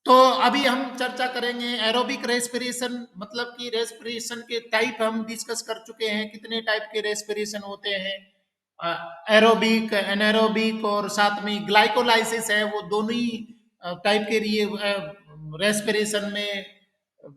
तो अभी हम चर्चा करेंगे एरोबिक रेस्पिरेशन, मतलब कि रेस्पिरेशन के टाइप हम डिस्कस कर चुके हैं, कितने टाइप के रेस्पिरेशन होते हैं, एरोबिक, एनारोबिक और साथ में ग्लाइकोलाइसिस है, वो दोनों ही टाइप के लिए रेस्पिरेशन में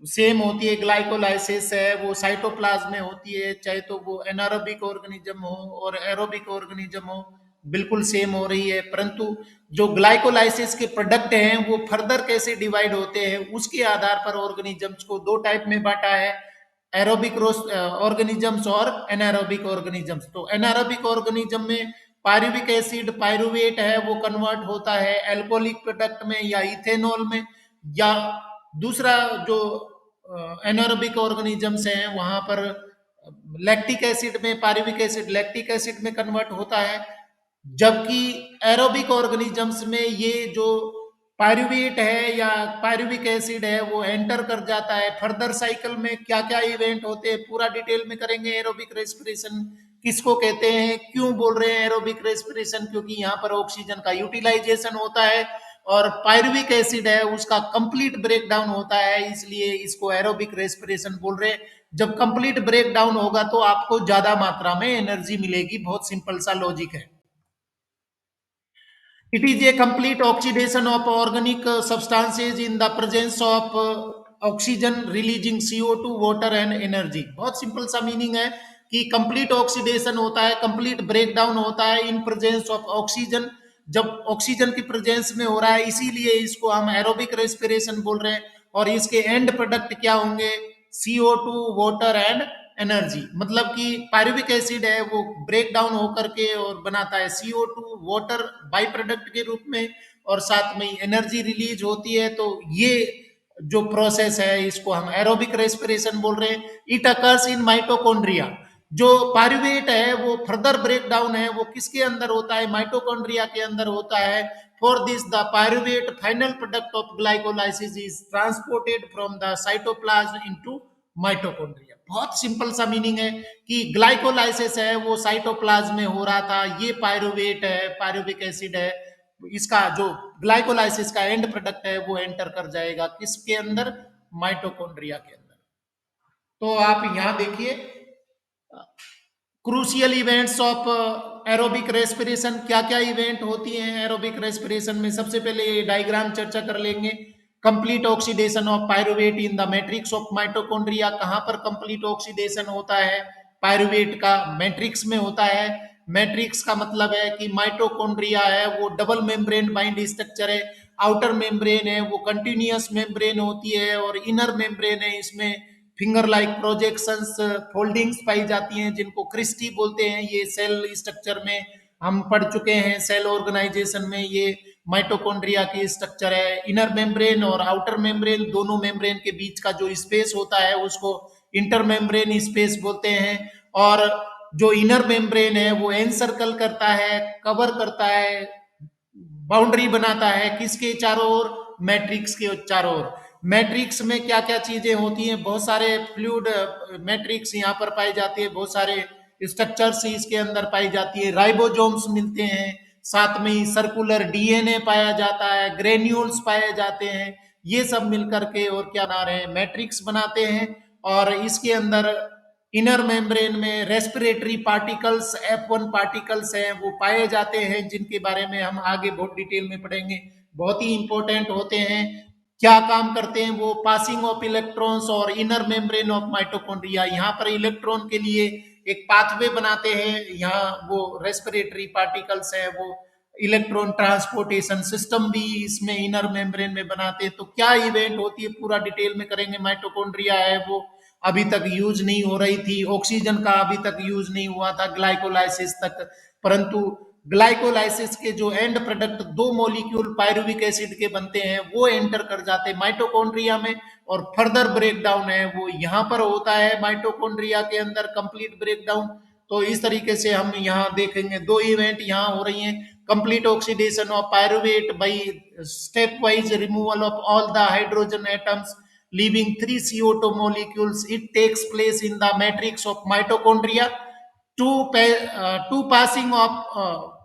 सेम होती है। ग्लाइकोलाइसिस है वो साइटोप्लाज्म में होती है, चाहे तो वो एनारोबिक ऑर्गेनिज्म हो और एरोबिक ऑर्गेनिज्म हो, बिल्कुल सेम हो रही है। परंतु जो ग्लाइकोलाइसिस के प्रोडक्ट हैं वो फर्दर कैसे डिवाइड होते हैं, उसके आधार पर ऑर्गेनिजम्स को दो टाइप में बांटा है, एरोबिक ऑर्गेनिजम्स और एनारोबिक ऑर्गेनिजम्स। तो एनारोबिक ऑर्गेनिज्म में पायरुविक एसिड, पायरुवेट है, वो कन्वर्ट होता है एल्कोहलिक प्रोडक्ट में या इथेनॉल में, या दूसरा जो एनारोबिक ऑर्गेनिजम्स हैं वहां पर लैक्टिक एसिड में, पायरुविक एसिड लैक्टिक एसिड में कन्वर्ट होता है। जबकि एरोबिक ऑर्गेनिजम्स में ये जो पायरुवेट है या पायरुविक एसिड है वो एंटर कर जाता है। फर्दर साइकिल में क्या क्या इवेंट होते हैं पूरा डिटेल में करेंगे। एरोबिक रेस्पिरेशन किसको कहते हैं, क्यों बोल रहे हैं एरोबिक रेस्पिरेशन, क्योंकि यहाँ पर ऑक्सीजन का यूटिलाइजेशन होता है और पायरुविक एसिड है उसका कंप्लीट ब्रेक डाउन होता है, इसलिए इसको एरोबिक रेस्पिरेशन बोल रहे हैं। जब कंप्लीट ब्रेक डाउन होगा तो आपको ज्यादा मात्रा में एनर्जी मिलेगी, बहुत सिंपल सा लॉजिक है। It is a complete oxidation of organic substances in the presence of oxygen releasing CO2, water and energy। बहुत सिंपल सा मीनिंग है कि कंप्लीट ऑक्सीडेशन होता है, कंप्लीट ब्रेक डाउन होता है इन प्रेजेंस ऑफ ऑक्सीजन। जब ऑक्सीजन की प्रेजेंस में हो रहा है इसीलिए इसको हम एरोबिक रेस्पिरेशन बोल रहे हैं। और इसके एंड प्रोडक्ट क्या होंगे, CO2, वाटर एंड एनर्जी। मतलब कि पायरुविक एसिड है वो ब्रेक डाउन होकर के और बनाता है CO2, वाटर बाई प्रोडक्ट के रूप में, और साथ में एनर्जी रिलीज होती है। तो ये जो प्रोसेस है इसको हम एरोबिक रेस्पिरेशन बोल रहे हैं। It occurs in mitochondria. जो पायरुवेट है वो फर्दर ब्रेक डाउन है वो किसके अंदर होता है, माइटोकॉन्ड्रिया के अंदर होता है। For this the pyruvate final product of glycolysis is transported from the cytoplasm into mitochondria. बहुत सिंपल सा मीनिंग है कि ग्लाइकोलाइसिस है वो साइटोप्लाज्म में हो रहा था, ये पायरुवेट है, पायरुविक एसिड है, इसका जो ग्लाइकोलाइसिस का एंड प्रोडक्ट है वो एंटर कर जाएगा किसके अंदर, माइटोकॉन्ड्रिया के अंदर। तो आप यहां देखिए crucial events of aerobic respiration, क्या क्या इवेंट होती हैं एरोबिक रेस्पिरेशन में। सबसे पहले ये डायग्राम चर्चा कर लेंगे। Complete oxidation of pyruvate in the matrix of mitochondria. कहां पर कंप्लीट ऑक्सीडेशन होता है पायरुवेट का, मैट्रिक्स में होता है। मैट्रिक्स का मतलब है कि माइटोकॉन्ड्रिया है वो डबल मेम्ब्रेन बाइंड स्ट्रक्चर है। आउटर मेम्ब्रेन है वो कंटिन्यूअस मेम्ब्रेन होती है और इनर मेम्ब्रेन है इसमें फिंगर लाइक प्रोजेक्शंस, फोल्डिंग्स पाई जाती हैं जिनको क्रिस्टी बोलते हैं। ये सेल स्ट्रक्चर में हम पढ़ चुके हैं, सेल ऑर्गेनाइजेशन में ये माइटोकॉन्ड्रिया की स्ट्रक्चर है। इनर मेम्ब्रेन और आउटर मेम्ब्रेन, दोनों मेम्ब्रेन के बीच का जो स्पेस होता है उसको इंटर मेम्ब्रेन स्पेस बोलते हैं। और जो इनर मेम्ब्रेन है वो एनसर्कल करता है, कवर करता है, बाउंड्री बनाता है किसके चारों ओर, मैट्रिक्स के चारों ओर। मैट्रिक्स में क्या क्या चीजें होती हैं, बहुत सारे फ्लूइड मैट्रिक्स यहाँ पर पाई जाती है, बहुत सारे स्ट्रक्चर्स इसके अंदर पाई जाती है। राइबोसोम्स मिलते हैं, साथ में ही सर्कुलर डीएनए पाया जाता है, ग्रेन्यूल्स पाए जाते हैं। ये सब मिलकर के और क्या बना रहे हैं, मैट्रिक्स बनाते हैं। और इसके अंदर इनर मेम्ब्रेन में रेस्पिरेटरी पार्टिकल्स, F1 पार्टिकल्स हैं वो पाए जाते हैं, जिनके बारे में हम आगे बहुत डिटेल में पढ़ेंगे, बहुत ही इंपॉर्टेंट होते हैं। क्या काम करते हैं वो, पासिंग ऑफ इलेक्ट्रॉन्स और इनर मेम्ब्रेन ऑफ माइटोकॉन्ड्रिया, यहाँ पर इलेक्ट्रॉन के लिए एक पाथवे बनाते हैं। यहाँ वो रेस्पिरेटरी पार्टिकल्स है वो इलेक्ट्रॉन ट्रांसपोर्टेशन सिस्टम भी इसमें इनर मेम्ब्रेन में बनाते हैं। तो क्या इवेंट होती है पूरा डिटेल में करेंगे। माइटोकॉन्ड्रिया है वो अभी तक यूज नहीं हो रही थी, ऑक्सीजन का अभी तक यूज नहीं हुआ था ग्लाइकोलाइसिस तक। परंतु ग्लाइकोलाइसिस के जो एंड प्रोडक्ट दो मॉलिक्यूल पायरुविक एसिड के बनते हैं वो एंटर कर जाते हैं माइटोकॉन्ड्रिया में, और फर्दर ब्रेक डाउन है वो यहाँ पर होता है माइटोकॉन्ड्रिया के अंदर, कंप्लीट ब्रेक डाउन। तो इस तरीके से हम यहाँ देखेंगे दो इवेंट यहाँ हो रही हैं। Complete oxidation of pyruvate by step wise removal of all the hydrogen atoms leaving three CO2 molecules. It takes place in the matrix of mitochondria. Two passing of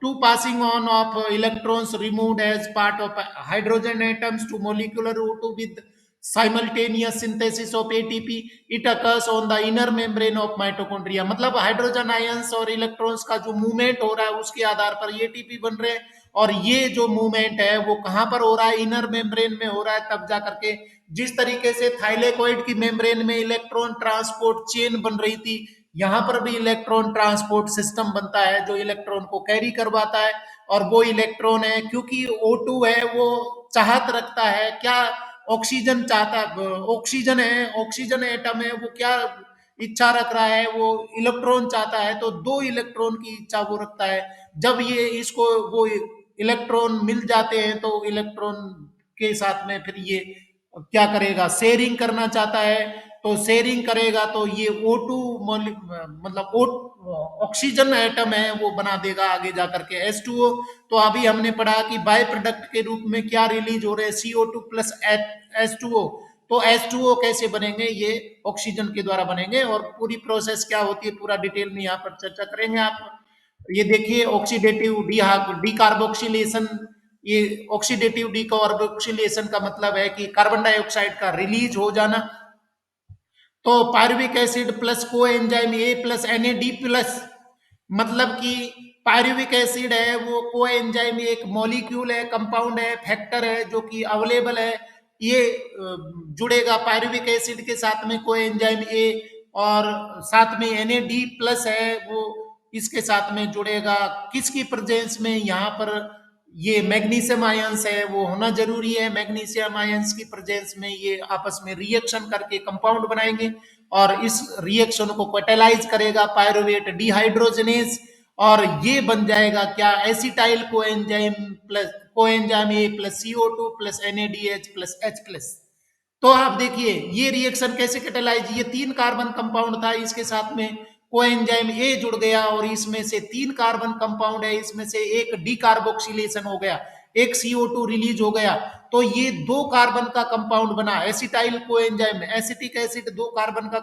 two passing on of electrons removed as part of hydrogen atoms to molecular O2 with simultaneous synthesis of ATP. It occurs on the inner membrane of mitochondria. मतलब hydrogen ions और electrons का जो movement हो रहा है उसके आधार पर ये एटीपी बन रहे हैं, और ये जो मूवमेंट है वो कहां पर हो रहा है, इनर मेम्ब्रेन में हो रहा है, तब जा करके जिस तरीके से थाइलेकोइड की मेम्ब्रेन में इलेक्ट्रॉन ट्रांसपोर्ट चेन बन रही थी, यहां पर भी इलेक्ट्रॉन ट्रांसपोर्ट सिस्टम बनता है जो इलेक्ट्रॉन को कैरी करवाता है। और वो इलेक्ट्रॉन है, क्योंकि O2 है वो चाहत रखता है क्या, ऑक्सीजन चाहता, ऑक्सीजन है, ऑक्सीजन एटम है, वो क्या इच्छा रख रहा है, वो इलेक्ट्रॉन चाहता है, तो दो इलेक्ट्रॉन की इच्छा वो रखता है। जब ये इसको वो इलेक्ट्रॉन मिल जाते हैं तो इलेक्ट्रॉन के साथ में फिर ये क्या करेगा, शेयरिंग करना चाहता है, तो शेयरिंग करेगा तो ये O2 मतलब ऑक्सीजन एटम है वो बना देगा आगे जाकर के H2O। तो अभी हमने पढ़ा कि बाय प्रोडक्ट के रूप में क्या रिलीज हो रहे हैं, CO2 प्लस H2O। तो H2O कैसे बनेंगे, ये ऑक्सीजन के द्वारा बनेंगे, और पूरी प्रोसेस क्या होती है पूरा डिटेल में यहाँ पर चर्चा करेंगे आप। ये देखिए ऑक्सीडेटिव डीकार्बोक्सिलेशन, ये ऑक्सीडेटिव डीकार्बोक्सिलेशन का मतलब है कि कार्बन डाइऑक्साइड का रिलीज हो जाना। तो पायरुविक एसिड प्लस को enzyme A plus NAD plus, मतलब कि पायरुविक एसिड है वो को एंजाइम एक मॉलिक्यूल है, कंपाउंड है, फैक्टर है जो कि अवेलेबल है, ये जुड़ेगा पायरुविक एसिड के साथ में को एंजाइम ए, और साथ में NAD प्लस है वो इसके साथ में जुड़ेगा, किसकी प्रेजेंस में, यहाँ पर ये मैग्नीशियम आयंस है वो होना जरूरी है। मैग्नीशियम आयंस की प्रेजेंस में ये आपस में रिएक्शन करके कंपाउंड बनाएंगे, और इस रिएक्शन को कैटालाइज करेगा पायरुवेट डिहाइड्रोजनेज, और ये बन जाएगा क्या, acetyl coenzyme plus coenzyme A plus CO2 plus NADH plus H plus. तो आप देखिए ये रिएक्शन कैसे कैटालाइज, ये 3 कार्बन कंपाउंड था, इसके साथ में कोएंजाइम ए जुड़ गया, और इसमें से 3 कार्बन कंपाउंड है, इसमें से एक डीकार्बोक्सिलेशन हो गया, एक CO2 रिलीज हो गया, तो ये 2 कार्बन का कंपाउंड बना acetyl coenzyme. Acetic acid 2 carbon का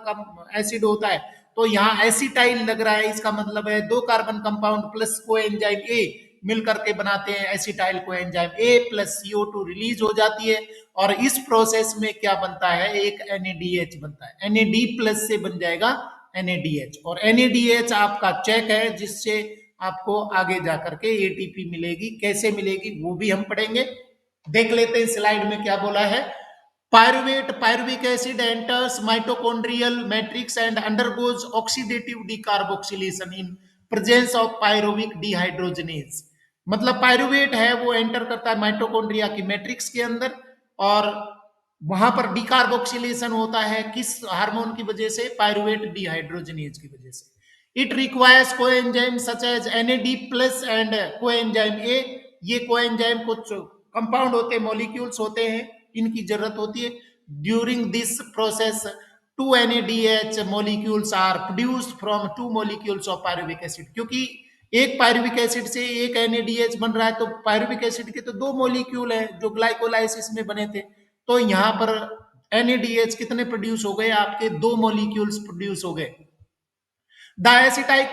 एसिड होता है, तो यहाँ एसिटाइल लग रहा है, इसका मतलब है 2 carbon compound plus coenzyme A मिल करके बनाते हैं acetyl coenzyme A plus CO2 release हो जाती है, और इस प्रोसेस में क्या बनता है, एक NADH बनता है, NAD प्लस से बन जाएगा NADH, और NADH आपका चेक है जिससे आपको आगे जाकर के ATP मिलेगी, कैसे मिलेगी वो भी हम पढ़ेंगे। देख लेते हैं स्लाइड में क्या बोला है। Pyruvic acid enters mitochondrial matrix and undergoes oxidative decarboxylation in presence of pyruvic dehydrogenase। मतलब पायरुवेट है वो एंटर करता है माइटोकॉन्ड्रिया की मैट्रिक्स के अंदर, और वहां पर डिकार्बोक्सिलेशन होता है किस हार्मोन की वजह से, पायरुवेट डिहाइड्रोजनेज की वजह से। It requires coenzyme such as NAD plus and coenzyme A. ये कोएंजाइम कुछ कंपाउंड होते हैं, मॉलिक्यूल्स होते हैं, इनकी जरूरत होती है। During this process 2 NADH molecules are produced from 2 molecules of pyruvic acid। क्योंकि एक पायरुविक एसिड से एक NADH बन रहा है, तो पायरुविक एसिड के तो 2 मॉलिक्यूल है जो ग्लाइकोलाइसिस में बने थे, तो यहाँ पर NADH कितने प्रोड्यूस हो गए, आपके 2 मॉलिक्यूल्स प्रोड्यूस हो गए। Diacetyl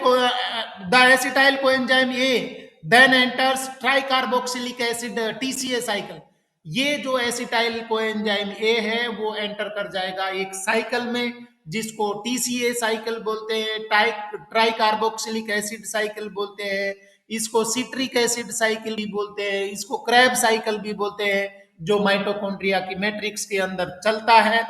coenzyme A then enters tricarboxylic acid TCA cycle. ये जो एसिटाइल कोएंजाइम ए है वो एंटर कर जाएगा एक साइकिल में जिसको TCA साइकिल बोलते हैं, ट्राई कार्बोक्सिलिक एसिड साइकिल बोलते हैं, इसको सिट्रिक एसिड साइकिल भी बोलते हैं, इसको क्रैब साइकिल भी बोलते हैं, जो माइटोकॉन्ड्रिया की मैट्रिक्स के अंदर चलता है।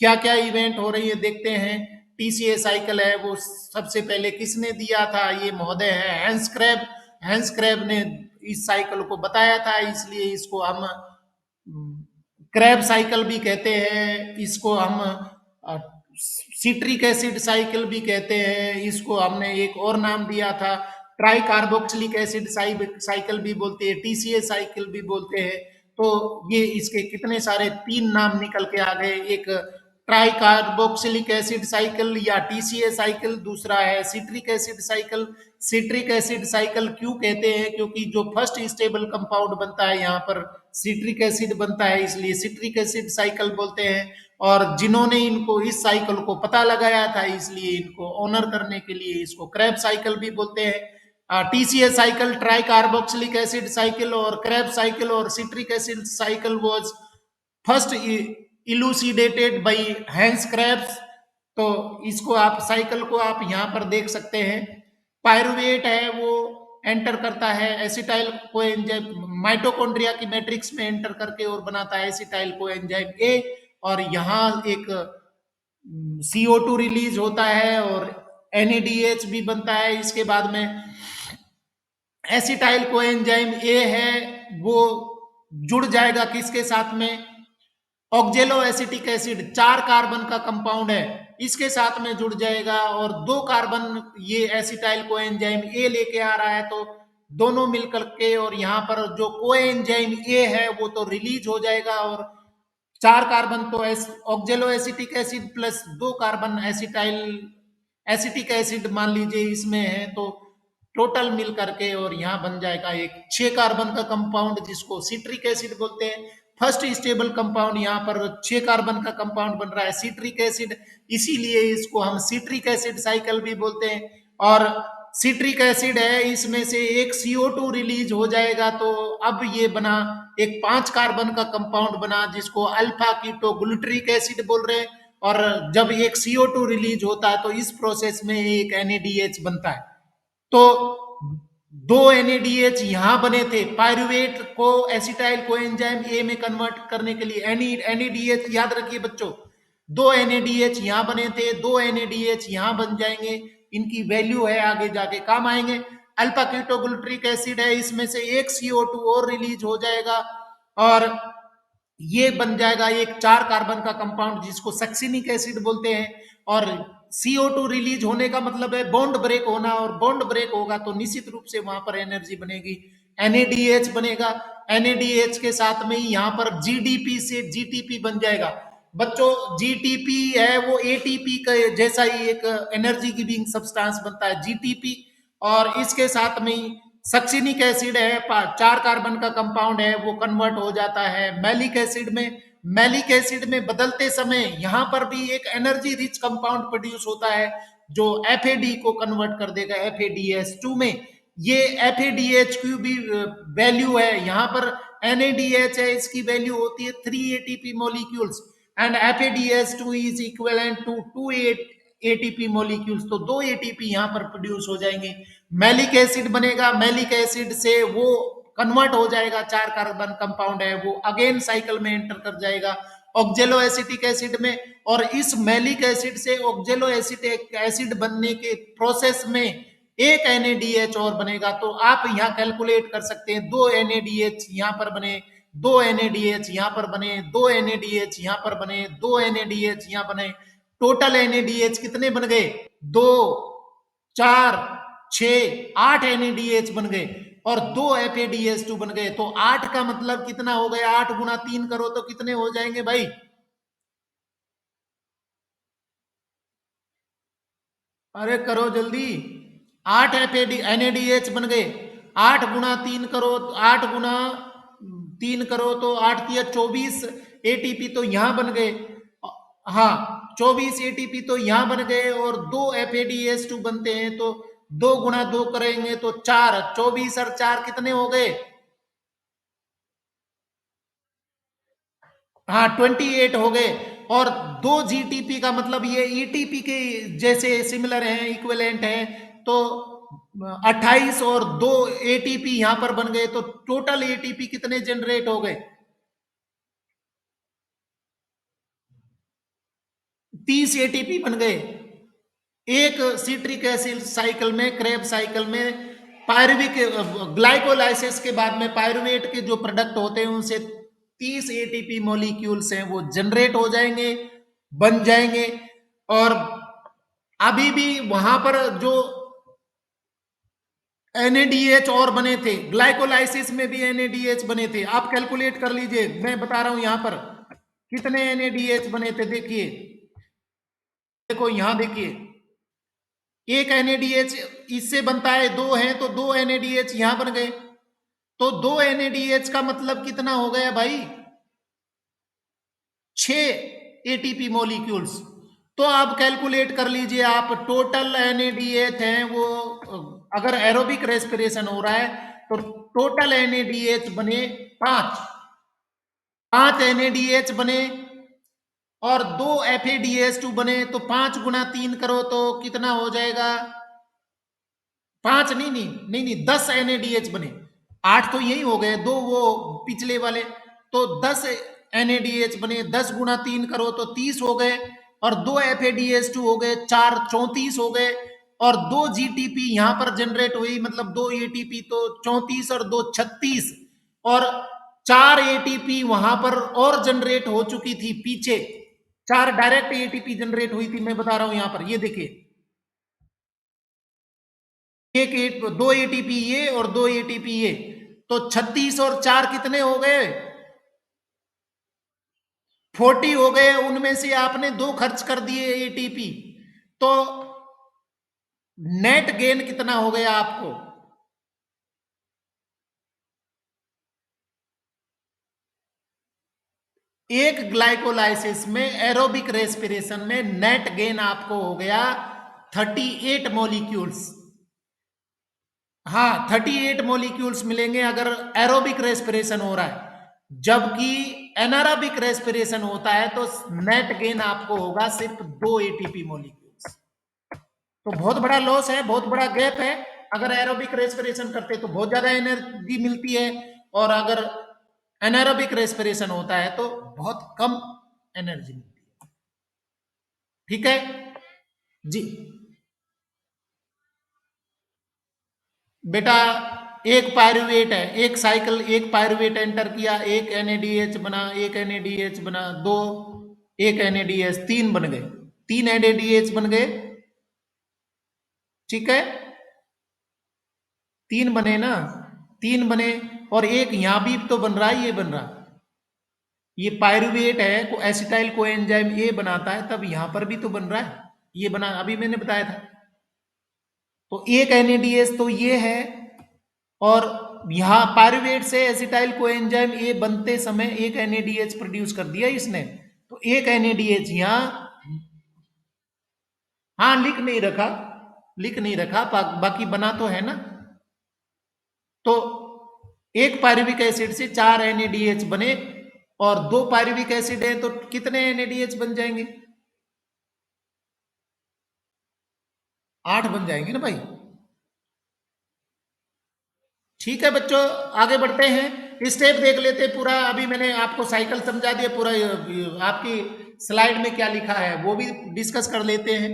क्या क्या इवेंट हो रही है देखते हैं। TCA साइकिल है वो सबसे पहले किसने दिया था, ये महोदय है हैंस क्रैब। हैंस क्रैब ने इस साइकिल को बताया था, इसलिए इसको हम क्रैब साइकिल भी कहते हैं, इसको हम सिट्रिक एसिड साइकिल भी कहते हैं, इसको हमने एक और नाम दिया था ट्राई कार्बोक्सिलिक एसिड साइकिल भी बोलते हैं, TCA साइकिल भी बोलते हैं। तो ये इसके कितने सारे 3 नाम निकल के आ गए, एक ट्राई कार्बोक्सिलिक एसिड साइकिल या TCA साइकिल, दूसरा है citric acid cycle. Citric acid cycle क्यों कहते हैं, क्योंकि जो फर्स्ट स्टेबल कंपाउंड बनता है यहाँ पर सिट्रिक एसिड बनता है, इसलिए सिट्रिक एसिड साइकिल बोलते हैं। और जिन्होंने इनको इस साइकिल को पता लगाया था, इसलिए इनको ऑनर करने के लिए इसको क्रैब साइकिल भी बोलते हैं। TCA cycle, tricarboxylic acid cycle और Krebs cycle और citric acid cycle was first elucidated by Hans Krebs। तो इसको आप साइकिल को आप यहाँ पर देख सकते हैं। पायरुवेट है वो एंटर करता है एसिटाइल कोएंजाइम, माइटोकॉन्ड्रिया की मैट्रिक्स में एंटर करके और बनाता है एसिटाइल कोएंजाइम ए, और यहाँ एक CO2 रिलीज होता है और NADH भी बनता है। इसके बाद में एसिटाइल कोएंजाइम ए है वो जुड़ जाएगा किसके साथ में, ऑक्जेलो एसिटिक एसिड, 4 कार्बन का कंपाउंड है, इसके साथ में जुड़ जाएगा और 2 कार्बन ये एसिटाइल कोएंजाइम ए लेके आ रहा है। तो दोनों मिलकर के और यहाँ पर जो कोएंजाइम ए है वो तो रिलीज हो जाएगा और 4 कार्बन तो ऑक्जेलो acetic acid plus 2 carbon acetyl acetic acid मान लीजिए इसमें है, तो टोटल मिल करके और यहाँ बन जाएगा एक 6 कार्बन का कंपाउंड जिसको सिट्रिक एसिड बोलते हैं। फर्स्ट स्टेबल कंपाउंड यहाँ पर 6 कार्बन का कंपाउंड बन रहा है सिट्रिक एसिड, इसीलिए इसको हम सिट्रिक एसिड साइकिल भी बोलते हैं। और सिट्रिक एसिड है, इसमें से एक CO2 रिलीज हो जाएगा, तो अब ये बना एक 5 कार्बन का कंपाउंड बना जिसको अल्फा कीटोग्लूटरिक एसिड बोल रहे हैं। और जब एक CO2 रिलीज होता है तो इस प्रोसेस में एक NADH बनता है। तो 2 NADH यहां बने थे, पायरुवेट को एसिटाइल कोएंजाइम ए में कन्वर्ट करने के लिए NADH याद रखिए बच्चों, 2 NADH यहां बने थे, 2 NADH यहां बन जाएंगे, इनकी वैल्यू है आगे जाके काम आएंगे। अल्फा कीटोग्लूटरिक एसिड है, इसमें से एक CO2 और रिलीज हो जाएगा और ये बन जाएगा एक 4 कार्बन का कंपाउंड जिसको सक्सिनिक एसिड बोलते हैं। और CO2 रिलीज होने का मतलब है बॉन्ड ब्रेक होना, और बॉन्ड ब्रेक होगा तो निश्चित रूप से वहां पर एनर्जी बनेगी, NADH बनेगा। NADH के साथ में ही यहाँ पर GDP से GTP बन जाएगा। बच्चों GTP है वो ATP का जैसा ही एक एनर्जी गिविंग सब्सटेंस बनता है GTP, और इसके साथ में ही सक्सिनिक एसिड है, 4 कार्बन का कंपाउंड है, वो कन्वर्ट हो जाता है मैलिक एसिड में। मैलिक एसिड में बदलते समय यहां पर भी एक एनर्जी रिच कंपाउंड प्रोड्यूस होता है जो FAD को कन्वर्ट कर देगा FADH2 में। ये FADH की भी वैल्यू है, यहाँ पर NADH है, इसकी वैल्यू होती है 3 ATP molecules and FADH2 is equivalent to 2 ATP molecules, तो 2 ATP यहाँ पर प्रोड्यूस हो जाएंगे। मैलिक एसिड बनेगा, मैलिक एसिड से वो कन्वर्ट हो जाएगा, 4 कार्बन कंपाउंड है वो अगेन साइकिल में एंटर कर जाएगा ऑक्जेलो एसिटिक एसिड में, और इस मैलिक एसिड से ऑक्जेलो एसिटिक एसिड बनने के प्रोसेस में एक NADH और बनेगा। तो आप यहाँ कैलकुलेट कर सकते हैं 2 NADH यहाँ पर बने, 2 NADH यहाँ पर बने, 2 NADH यहाँ पर बने, 2 NADH यहाँ बने, टोटल NADH कितने बन गए, 2 4 6 8 NADH बन गए और 2 FADH2 बन गए। तो 8 का मतलब कितना हो गया, 8 गुना 3 करो तो कितने हो जाएंगे भाई, अरे करो जल्दी, 8 NADH बन गए, 8 गुना 3 करो, 8 गुना 3 करो तो 8 तिया 24 ATP तो यहां बन गए, हाँ 24 ATP तो यहां बन गए, और 2 FADH2 बनते हैं तो 2 गुना 2 करेंगे तो 4, 24 और 4 कितने हो गए, हाँ 28 हो गए। और 2 GTP का मतलब ये ETP के जैसे सिमिलर है, इक्विवेलेंट है, तो 28 और 2 ATP यहां पर बन गए, तो टोटल ATP कितने जनरेट हो गए, 30 ATP बन गए। एक सिट्रिक एसिड साइकिल में, क्रेब साइकिल में पायरुविक ग्लाइकोलाइसिस के बाद में पायरुवेट के जो प्रोडक्ट होते हैं उनसे 30 ATP मॉलिक्यूल्स हैं वो जनरेट हो जाएंगे, बन जाएंगे। और अभी भी वहां पर जो NADH और बने थे, ग्लाइकोलाइसिस में भी NADH बने थे, आप कैलकुलेट कर लीजिए, मैं बता रहा हूं यहां पर कितने NADH बने थे। देखिए देखो यहां देखिए, एक NADH इससे बनता है, 2 है तो 2 NADH यहां बन गए, तो 2 NADH का मतलब कितना हो गया भाई, 6 ATP मॉलिक्यूल्स। तो आप कैलकुलेट कर लीजिए, आप टोटल NADH है वो, अगर एरोबिक रेस्पिरेशन हो रहा है तो टोटल NADH बने 5, 5 NADH बने और 2 FADH2 बने, तो 5 गुना 3 करो तो कितना हो जाएगा? 5 नहीं नहीं नहीं नहीं 10 NADH बने। 8 तो यही हो गए, 2 वो पिछले वाले, तो 10 NADH बने। 10 गुना 3 करो तो 30 हो गए, और 2 FADH2 हो गए, 4 34 हो गए, और 2 GTP यहां पर जनरेट हुई, मतलब 2 ATP, तो 34 और 2 36, और 4 ATP वहां पर और जनरेट हो चुकी थी पीछे। 4 डायरेक्ट ATP जनरेट हुई थी, मैं बता रहा हूं यहां पर, ये देखिए, एक 2 ATP ये और 2 ATP ये, तो 36 और 4 कितने हो गए? 40 हो गए। उनमें से आपने 2 खर्च कर दिए ATP, तो नेट गेन कितना हो गया आपको? एक ग्लाइकोलाइसिस में, एरोबिक रेस्पिरेशन में नेट गेन आपको हो गया 38 मॉलिक्यूल्स। हाँ, 38 मॉलिक्यूल्स मिलेंगे अगर एरोबिक रेस्पिरेशन हो रहा है। जबकि एनारोबिक रेस्पिरेशन होता है तो नेट गेन आपको होगा सिर्फ 2 ATP मॉलिक्यूल्स। तो बहुत बड़ा लॉस है, बहुत बड़ा गैप है। अगर एरोबिक रेस्पिरेशन करते तो बहुत ज्यादा एनर्जी मिलती है, और अगर एनारोबिक रेस्पिरेशन होता है तो बहुत कम एनर्जी मिलती है। ठीक है जी। बेटा, एक पायरुवेट है, एक साइकिल, एक पायरुवेट एंटर किया, एक NADH बना, एक NADH बना, दो, एक NADH, 3 बन गए, 3 NADH बन गए। ठीक है, 3 बने ना, 3 बने, और एक यहां भी तो बन रहा है, ये बन रहा, ये पायरुवेट है, को एसिटाइल को एंजाइम ए बनाता है, तब यहां पर भी तो बन रहा है, ये बना, अभी मैंने बताया था। तो एक NADH तो ये है, और यहां पायरुवेट से एसिटाइल कोएंजाइम ए बनते समय एक NADH प्रोड्यूस कर दिया इसने, तो एक NADH यहां, हाँ लिख नहीं रखा, लिख नहीं रखा, बाकी बना तो है ना। तो एक पायरुविक एसिड से 4 NADH बने, और 2 पायरुविक एसिड है तो कितने NADH बन जाएंगे? 8 बन जाएंगे ना भाई। ठीक है बच्चों, आगे बढ़ते हैं, स्टेप देख लेते हैं पूरा। अभी मैंने आपको साइकिल समझा दिया पूरा, आपकी स्लाइड में क्या लिखा है वो भी डिस्कस कर लेते हैं।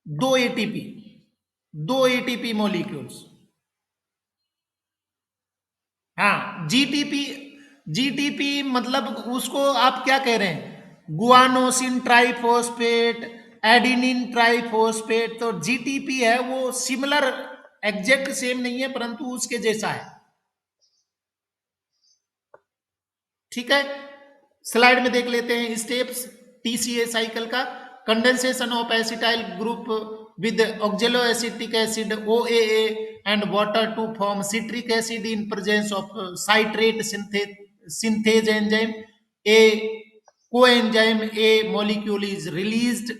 2 ATP, 2 ATP मॉलिक्यूल्स। हाँ, GTP, GTP मतलब उसको आप क्या कह रहे हैं? गुआनोसिन ट्राइफॉस्फेट, एडिनिन ट्राइफॉस्फेट, तो GTP है वो सिमिलर, एग्जैक्ट सेम नहीं है परंतु उसके जैसा है। ठीक है, स्लाइड में देख लेते हैं स्टेप्स TCA साइकिल का। Condensation of acetyl group with oxaloacetic acid OAA and water to form citric acid in presence of citrate synthase enzyme A, coenzyme A molecule is released.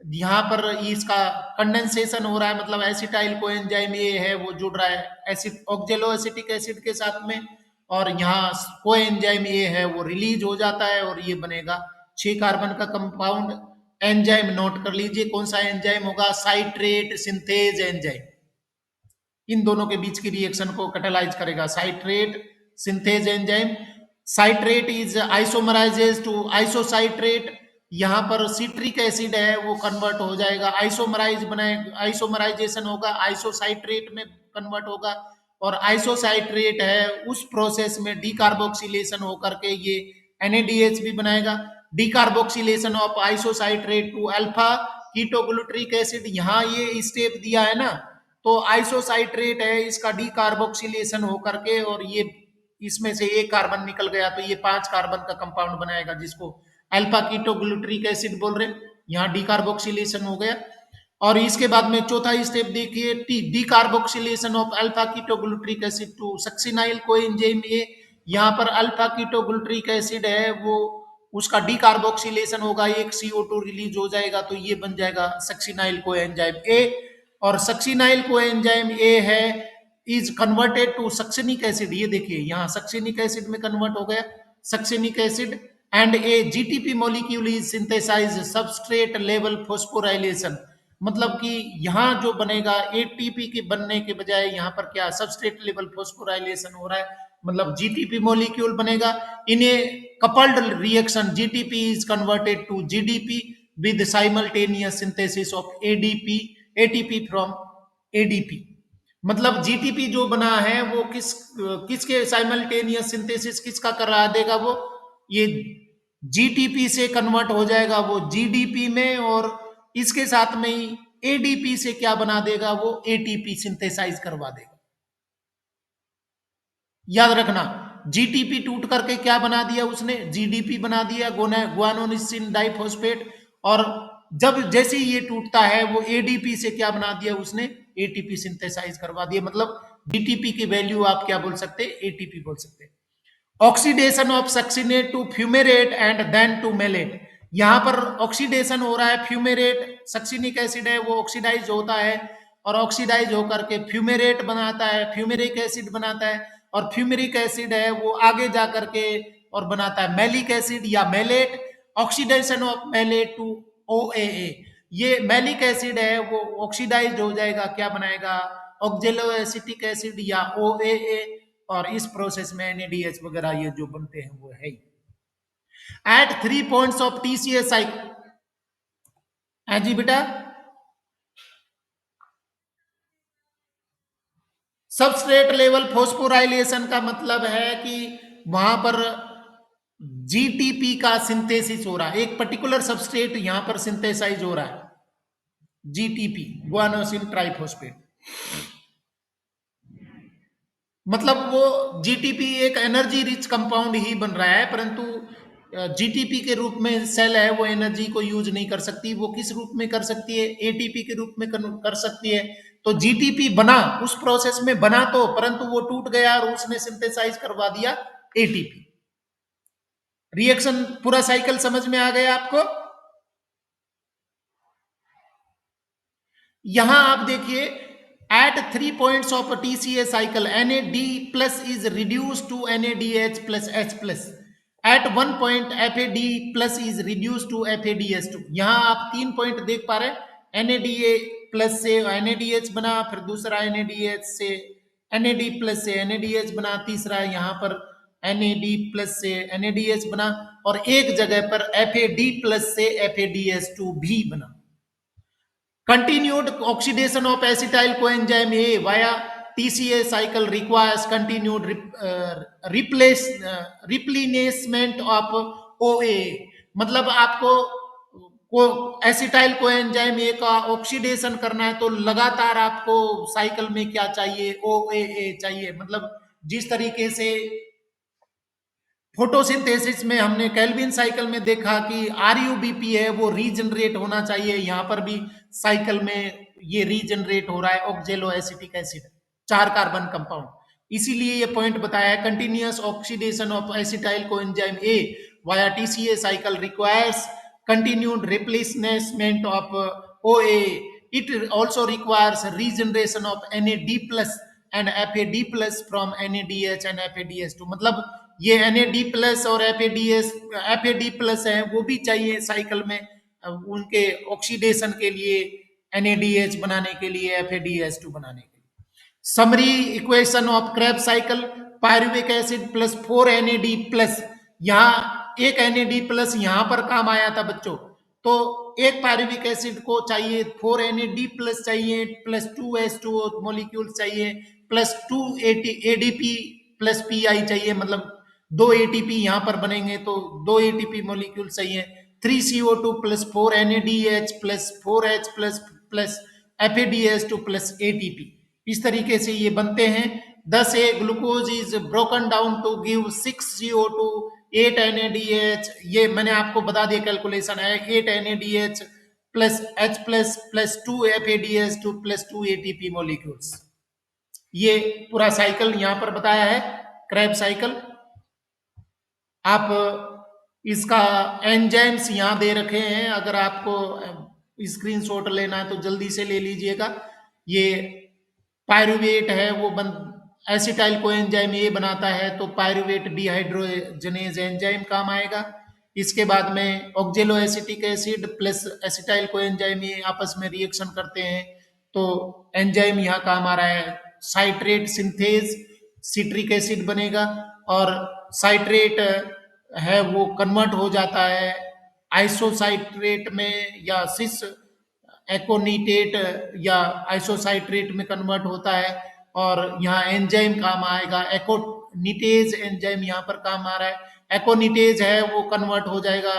यहाँ पर इसका condensation हो रहा है, मतलब acetyl coenzyme A है वो जुड़ रहा है एसिड, ऑक्जेलो एसिटिक एसिड के साथ में, और यहाँ कोएंजाइम ए है वो रिलीज हो जाता है, और ये बनेगा 6 कार्बन का कंपाउंड। एंजाइम नोट कर लीजिए कौन सा एंजाइम होगा, साइट्रेट सिंथेज एंजाइम, इन दोनों के बीच की रिएक्शन को कैटालाइज करेगा citrate synthase enzyme. Citrate is isomerises to isocitrate, यहाँ पर सिट्रिक एसिड है वो कन्वर्ट हो जाएगा, आइसोमराइज बनाए, आइसोमराइजेशन होगा, आइसोसाइट्रेट में कन्वर्ट होगा, और आइसोसाइट्रेट है उस प्रोसेस में डीकार्बोक्सिलेशन होकर के ये NADH भी बनाएगा। Decarboxylation of isocitrate to alpha ketoglutaric acid, यहाँ ये स्टेप दिया है ना, तो आइसोसाइट्रेट है, इसका डीकार्बोक्सिलेशन होकर के, और ये इसमें से एक कार्बन निकल गया तो ये 5 कार्बन का कंपाउंड बनाएगा जिसको अल्फा कीटोग्लूटरिक एसिड बोल रहे हैं। यहाँ डीकार्बोक्सिलेशन हो गया, और इसके बाद में चौथा स्टेप देखिए, decarboxylation of alpha ketoglutaric acid to succinyl coenzyme A. यहाँ पर अल्फा कीटोग्लूटरिक एसिड है वो उसका डीकार्बोक्सिलेशन होगा, एक CO2 रिलीज हो जाएगा, तो ये बन जाएगा सक्सिनाइल कोएंजाइम ए। और सक्सिनाइल कोएंजाइम ए है is converted to succinic acid, ये देखिए यहाँ सक्सिनिक एसिड में कन्वर्ट हो गया succinic acid, and a GTP molecule is synthesise substrate level phosphorylation. मतलब कि यहाँ जो बनेगा एटीपी के बनने के बजाय यहाँ पर क्या सबस्ट्रेट लेवल फोस्फोराइलेशन हो रहा है, मतलब जीटीपी मॉलिक्यूल बनेगा। In a coupled reaction GTP is converted to GDP with simultaneous synthesis of ADP ATP from ADP. मतलब जीटीपी जो बना है वो किसके साइमल्टेनियस सिंथेसिस किसका करा देगा, वो ये जीटीपी से कन्वर्ट हो जाएगा वो जीडीपी में, और इसके साथ में ही एडीपी से क्या बना देगा, वो एटीपी सिंथेसाइज करवा देगा। याद रखना, जीटीपी टूट करके क्या बना दिया उसने, जीडीपी बना दिया, गुआनोसिन डाइफॉस्फेट। और जब जैसे ही ये टूटता है वो एडीपी से क्या बना दिया उसने, एटीपी सिंथेसाइज करवा दिया। मतलब जीटीपी की वैल्यू आप क्या बोल सकते हैं, एटीपी बोल सकते हैं। Oxidation of succinate to fumarate and then to malate, यहां पर ऑक्सीडेशन हो रहा है, फ्यूमेरेट सक्सिनिक एसिड है वो ऑक्सीडाइज होता है, और ऑक्सीडाइज होकर के फ्यूमेरेट बनाता है, फ्यूमेरिक एसिड बनाता है, और फ्यूमेरिक एसिड है वो आगे जा करके और बनाता है मैलिक एसिड या malate. Oxidation of malate to OAA, ये मैलिक एसिड है वो ऑक्सीडाइज हो जाएगा, क्या बनाएगा, ऑक्जेलो एसिटिक एसिड या OAA, और इस प्रोसेस में NADH वगैरह ये जो बनते हैं वो है। At 3 points of TCA cycle, है जी बेटा, सबस्ट्रेट लेवल फोस्फोराइलेशन का मतलब है कि वहां पर जीटीपी का सिंथेसिस हो रहा है, एक पर्टिकुलर सबस्ट्रेट यहां पर सिंथेसाइज हो रहा है, जीटीपी गुआनोसिन ट्राइफॉस्फेट। मतलब वो जीटीपी एक एनर्जी रिच कंपाउंड ही बन रहा है, परंतु जीटीपी के रूप में सेल है वो एनर्जी को यूज नहीं कर सकती, वो किस रूप में कर सकती है, एटीपी के रूप में कर सकती है। तो जीटीपी बना उस प्रोसेस में बना तो, परंतु वो टूट गया और उसने सिंथेसाइज करवा दिया एटीपी। रिएक्शन पूरा साइकिल समझ में आ गया आपको। यहां आप देखिए, at 3 points of a TCA cycle NAD plus is reduced to NADH plus H plus, at 1 point FAD plus is reduced to FADH2। यहां आप 3 पॉइंट देख पा रहे हैं, NADA प्लस से NADH बना, फिर दूसरा NADH से NAD प्लस से NADH बना, तीसरा यहां पर NAD प्लस से NADH बना, और एक जगह पर FAD प्लस से FADH2 भी बना। Continued oxidation of acetyl coenzyme A via TCA cycle requires continued replenishment of OA। मतलब आपको को एसिटाइल कोएंजाइम ए का ऑक्सीडेशन करना है तो लगातार आपको साइकिल में क्या चाहिए, OAA चाहिए। मतलब जिस तरीके से फोटोसिंथेसिस में हमने केल्विन साइकिल में देखा कि आरयूबीपी है वो रीजनरेट होना चाहिए, यहां पर भी साइकिल में ये रीजनरेट हो रहा है ऑक्जेलो एसिटिक एसिड, 4 कार्बन कंपाउंड। इसीलिए ये पॉइंट बताया है, continuous oxidation of acetyl coenzyme A via TCA cycle requires continued replacement of OA। It also requires regeneration of NAD plus and FAD plus from NADH and FADH2। मतलब ये NAD plus और FAD plus है वो भी चाहिए cycle में, उनके oxidation के लिए, NADH बनाने के लिए, FADH2 बनाने के लिए। Summary equation of Krebs cycle, pyruvic acid plus 4 NAD plus, यहाँ एक NAD प्लस यहां पर काम आया था बच्चों, तो एक पायरुविक एसिड को चाहिए 4 NAD प्लस चाहिए, प्लस 2H2O मॉलिक्यूल चाहिए, प्लस 2 ADP प्लस PI चाहिए, मतलब 2 ATP यहां पर बनेंगे तो 2 ATP मॉलिक्यूल चाहिए, 3CO2 plus 4 NADH plus 4H plus plus FADH2 plus ATP। इस तरीके से ये बनते हैं। 10 a glucose is broken down to give 6CO2 8 NADH, ये मैंने आपको बता दिया कैलकुलेशन है, 8 NADH plus H plus plus 2 FADH2 plus 2 ATP molecules. ये पूरा साइकिल यहां पर बताया है, क्रैब साइकिल। आप इसका एंजाइम्स यहाँ दे रखे हैं, अगर आपको स्क्रीनशॉट लेना है तो जल्दी से ले लीजिएगा। ये पायरुवेट है वो बन एसिटाइल को एंजाइम ये बनाता है, तो पायरुवेट डिहाइड्रोजनेज एंजाइम काम आएगा। इसके बाद में ऑक्जेलो acetic acid plus acetyl co enzyme ये आपस में रिएक्शन करते हैं, तो एंजाइम यहाँ काम आ रहा है। साइट्रेट सिंथेज सिट्रिक एसिड बनेगा, और साइट्रेट है वो कन्वर्ट हो जाता है आइसोसाइट्रेट में, या सिस एकोनीटेट या आइसोसाइट्रेट में कन्वर्ट होता है, और यहाँ एंजाइम काम आएगा। एकोनिटेज एंजाइम यहाँ पर काम आ रहा है। एकोनिटेज है वो कन्वर्ट हो जाएगा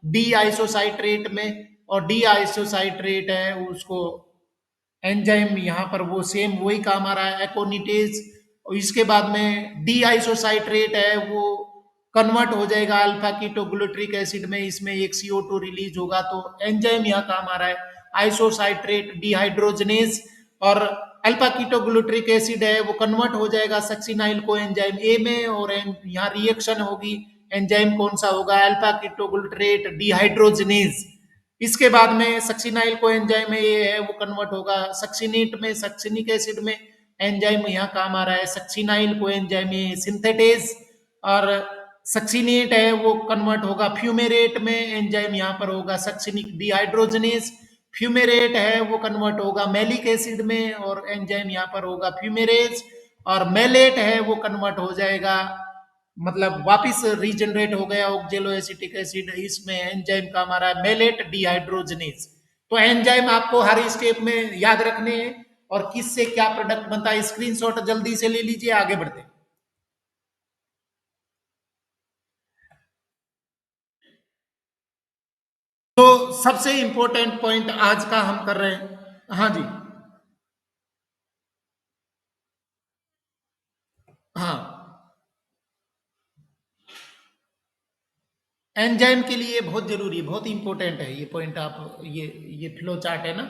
डी आइसोसाइट्रेट में, और डी आइसोसाइट्रेट है उसको एंजाइम यहाँ पर वो सेम वही काम आ रहा है एकोनिटेज। और इसके बाद में डी आइसोसाइट्रेट है वो कन्वर्ट हो जाएगा अल्फा कीटोग्लूट्रिक एसिड में, इसमें एक CO2 रिलीज होगा, तो एंजाइम यहाँ काम आ रहा है आइसोसाइट्रेट डिहाइड्रोजनेज। और अल्फा कीटोग्लूट्रिक एसिड है वो कन्वर्ट हो जाएगा सक्सिनाइल को एंजाइम ए में, और यहाँ रिएक्शन होगी। एंजाइम कौन सा होगा? Alpha ketoglutarate dehydrogenase. इसके बाद में सक्सिनाइल को एंजाइम ये है वो कन्वर्ट होगा सक्सिनेट में, सक्सिनिक एसिड में। एंजाइम यहाँ काम आ रहा है सक्सिनाइल को एंजाइम सिंथेटेज, और सक्सिनेट है वो कन्वर्ट होगा फ्यूमेरेट में, एंजाइम यहाँ पर होगा सक्सिनिक डिहाइड्रोजनेज। फ्यूमेरेट है वो कन्वर्ट होगा मैलिक एसिड में, और एंजाइम यहाँ पर होगा फ्यूमेरेज। और मेलेट है वो कन्वर्ट हो जाएगा, मतलब वापिस रीजनरेट हो गया ऑक्जेलो एसिटिक एसिड, इसमें एंजाइम काम आ रहा है मेलेट डिहाइड्रोजनेज। तो एंजाइम आपको हर स्टेप में याद रखने हैं, और किससे क्या प्रोडक्ट बनता है स्क्रीनशॉट जल्दी से ले लीजिए, आगे बढ़ते हैं। तो सबसे इंपॉर्टेंट पॉइंट आज का हम कर रहे हैं। हाँ जी। हाँ, एंजाइम के लिए बहुत जरूरी है, बहुत इंपॉर्टेंट है ये पॉइंट। आप ये फ्लो चार्ट है ना,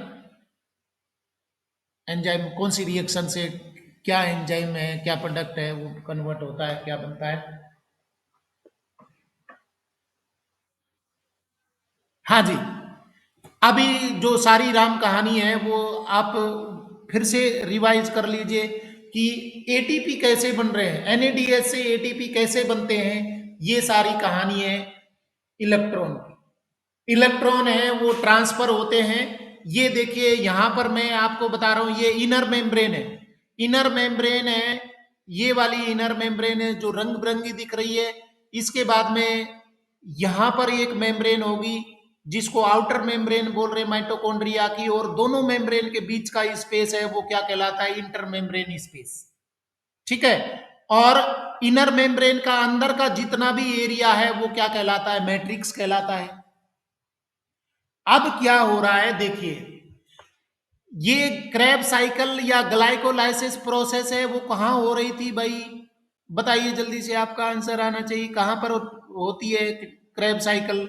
एंजाइम कौन सी रिएक्शन से क्या एंजाइम है, क्या प्रोडक्ट है वो कन्वर्ट होता है, क्या बनता है। हाँ जी। अभी जो सारी राम कहानी है वो आप फिर से रिवाइज कर लीजिए कि एटीपी कैसे बन रहे हैं, एनएडीएच से एटीपी कैसे बनते हैं। ये सारी कहानी है इलेक्ट्रॉन की। इलेक्ट्रॉन है वो ट्रांसफर होते हैं। ये देखिए यहां पर मैं आपको बता रहा हूं, ये इनर मेम्ब्रेन है। इनर मेम्ब्रेन है, ये वाली इनर मेम्ब्रेन है जो रंग बिरंगी दिख रही है। इसके बाद में यहां पर एक मेम्ब्रेन होगी जिसको आउटर मेम्ब्रेन बोल रहे हैं माइटोकॉन्ड्रिया की, और दोनों मेम्ब्रेन के बीच का स्पेस है वो क्या कहलाता है? Inter membrane space. ठीक है। और इनर मेम्ब्रेन का अंदर का जितना भी एरिया है वो क्या कहलाता है? मैट्रिक्स कहलाता है। अब क्या हो रहा है देखिए, ये क्रैब साइकिल या ग्लाइकोलाइसिस प्रोसेस है वो कहां हो रही थी भाई? बताइए जल्दी से, आपका आंसर आना चाहिए। कहां पर होती है क्रैब साइकिल?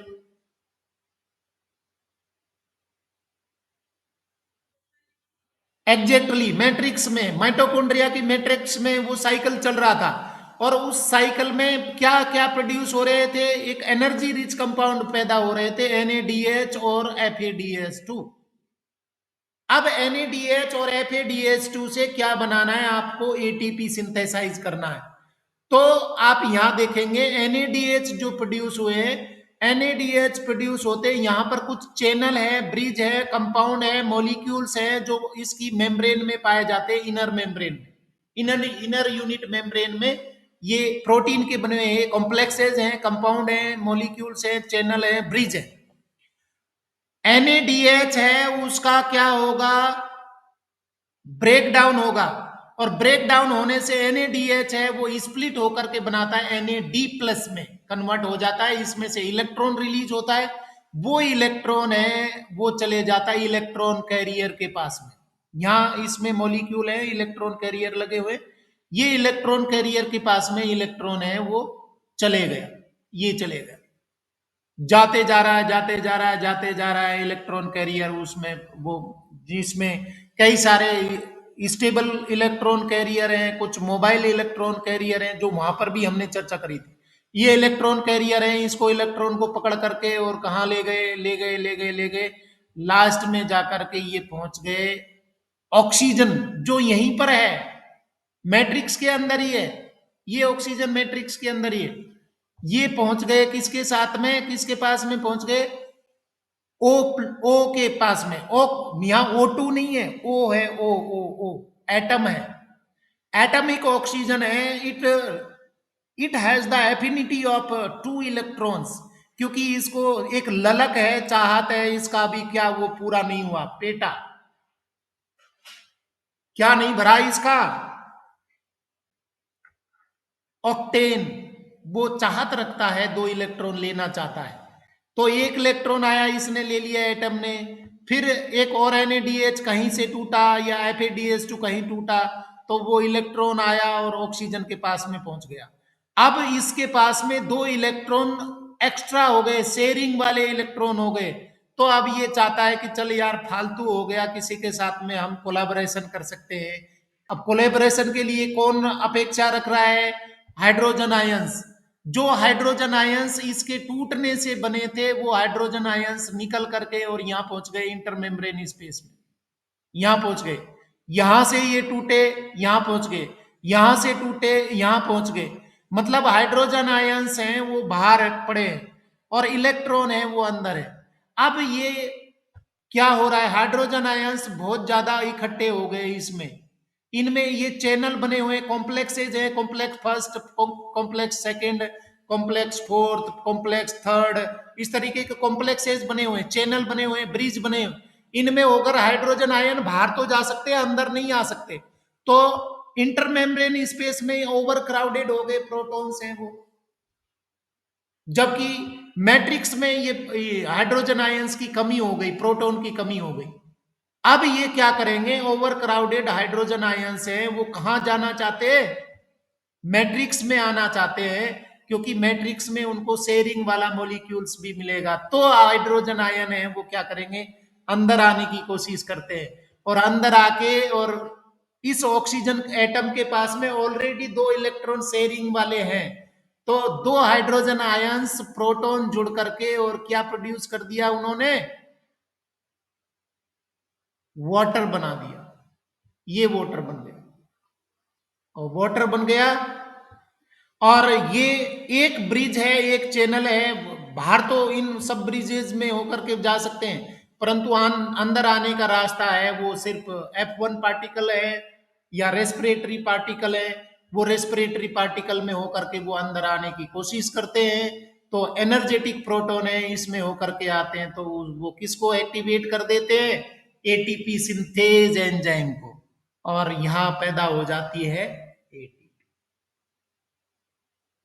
एग्जैक्टली मैट्रिक्स में, माइटोकॉन्ड्रिया की मैट्रिक्स में वो साइकिल चल रहा था। और उस साइकिल में क्या क्या प्रोड्यूस हो रहे थे? एक एनर्जी रिच कंपाउंड पैदा हो रहे थे, NADH और FADH2। अब NADH और FADH2 से क्या बनाना है? आपको ATP सिंथेसाइज करना है। तो आप यहां देखेंगे NADH जो प्रोड्यूस हुए हैं, NADH प्रोड्यूस होते हैं, यहां पर कुछ चैनल है, ब्रिज है, कंपाउंड है, मॉलिक्यूल्स है जो इसकी मेम्ब्रेन में पाए जाते हैं, इनर मेम्ब्रेन में, इनर यूनिट मेम्ब्रेन में। ये प्रोटीन के बने हुए कॉम्प्लेक्सेज हैं, कंपाउंड है, मॉलिक्यूल्स है, चैनल है, ब्रिज है। NADH है उसका क्या होगा? ब्रेक डाउन होगा, और ब्रेक डाउन होने से NADH है वो स्प्लिट होकर के बनाता है NAD प्लस में कन्वर्ट हो जाता है, इसमें से इलेक्ट्रॉन रिलीज होता है। वो इलेक्ट्रॉन है वो चले जाता है इलेक्ट्रॉन कैरियर के पास में। यहाँ इसमें मॉलिक्यूल है, इलेक्ट्रॉन कैरियर लगे हुए, ये इलेक्ट्रॉन कैरियर के पास में इलेक्ट्रॉन है वो चले गया, ये चले गया, जाते जा रहा है, जाते जा रहा है, जाते जा रहा है इलेक्ट्रॉन कैरियर उसमें, वो जिसमें कई सारे स्टेबल इलेक्ट्रॉन कैरियर हैं, कुछ मोबाइल इलेक्ट्रॉन कैरियर हैं, जो वहां पर भी हमने चर्चा करी थी। ये इलेक्ट्रॉन कैरियर है, इसको इलेक्ट्रॉन को पकड़ करके और कहाँ ले गए, ले गए, ले गए, ले गए, लास्ट में जाकर के ये पहुंच गए ऑक्सीजन, जो यहीं पर है, मैट्रिक्स के अंदर ही है, ये ऑक्सीजन मैट्रिक्स के अंदर ही है। ये पहुंच गए किसके साथ में, किसके पास में पहुंच गए, ओ, ओ के पास में। ओ यहां O2 नहीं है, ओ है, ओ एटम है, एटमिक ऑक्सीजन है। It has the affinity of 2 electrons, क्योंकि इसको एक ललक है, चाहत है इसका भी, क्या वो पूरा नहीं हुआ, पेटा क्या नहीं भरा इसका, ऑक्टेन, वो चाहत रखता है, 2 इलेक्ट्रॉन लेना चाहता है, तो 1 इलेक्ट्रॉन आया, इसने ले लिया एटम ने। फिर एक और NaDH कहीं से टूटा या FADH2 कहीं टूटा, तो वो इलेक्ट्रॉन आया और ऑक्सीजन के पास में पहुंच गया। अब इसके पास में 2 इलेक्ट्रॉन एक्स्ट्रा हो गए, शेयरिंग वाले इलेक्ट्रॉन हो गए, तो अब ये चाहता है कि चल यार फालतू हो गया, किसी के साथ में हम कोलैबोरेशन कर सकते हैं। अब कोलैबोरेशन के लिए कौन अपेक्षा रख रहा है, हाइड्रोजन आयंस। जो हाइड्रोजन आयंस इसके टूटने से बने थे, वो हाइड्रोजन आयंस निकल करके और यहां पहुंच गए इंटरमेम्ब्रेन स्पेस में, यहां पहुंच गए, यहां से ये टूटे, यहां पहुंच गए, यहां से टूटे, यहां पहुंच गए, मतलब हाइड्रोजन आयंस हैं वो बाहर पड़े हैं और इलेक्ट्रॉन है वो अंदर है। अब ये क्या हो रहा है, हाइड्रोजन आयंस बहुत ज्यादा इकट्ठे हो गए इसमें, इनमें ये चैनल बने हुए, कॉम्प्लेक्सेज है, complex first, complex second, complex fourth, complex third, इस तरीके के कॉम्प्लेक्सेज बने हुए, चैनल बने हुए, ब्रिज बने हुए, इनमें होकर हाइड्रोजन आयन बाहर तो जा सकते हैं, अंदर नहीं आ सकते, तो इंटरमेम्ब्रेन स्पेस में ओवर क्राउडेड हो गए प्रोटॉन्स हैं वो, जबकि मैट्रिक्स में ये हाइड्रोजन आयंस की कमी हो गई, प्रोटॉन की कमी हो गई। अब ये क्या करेंगे, ओवर क्राउडेड हाइड्रोजन आयंस है वो कहां जाना चाहते हैं, मैट्रिक्स में आना चाहते हैं, क्योंकि मैट्रिक्स में उनको शेयरिंग वाला मॉलिक्यूल्स भी मिलेगा, तो हाइड्रोजन आयन है वो क्या करेंगे, अंदर आने की कोशिश करते हैं, और अंदर आके और इस ऑक्सीजन एटम के पास में ऑलरेडी 2 इलेक्ट्रॉन शेयरिंग वाले हैं, तो 2 हाइड्रोजन आयंस प्रोटॉन जुड़ करके और क्या प्रोड्यूस कर दिया उन्होंने, वाटर बना दिया, ये वाटर बन गया, और वाटर बन गया, और ये एक ब्रिज है, एक चैनल है, बाहर तो इन सब ब्रिजेज में होकर के जा सकते हैं, परंतु अंदर आने का रास्ता है वो सिर्फ F1 पार्टिकल है या रेस्पिरेटरी पार्टिकल है, वो रेस्पिरेटरी पार्टिकल में होकर के वो अंदर आने की कोशिश करते हैं, तो एनर्जेटिक प्रोटॉन है इसमें होकर के आते हैं, तो वो किसको एक्टिवेट कर देते हैं, ATP सिंथेज एंजाइम को, और यहां पैदा हो जाती है ATP।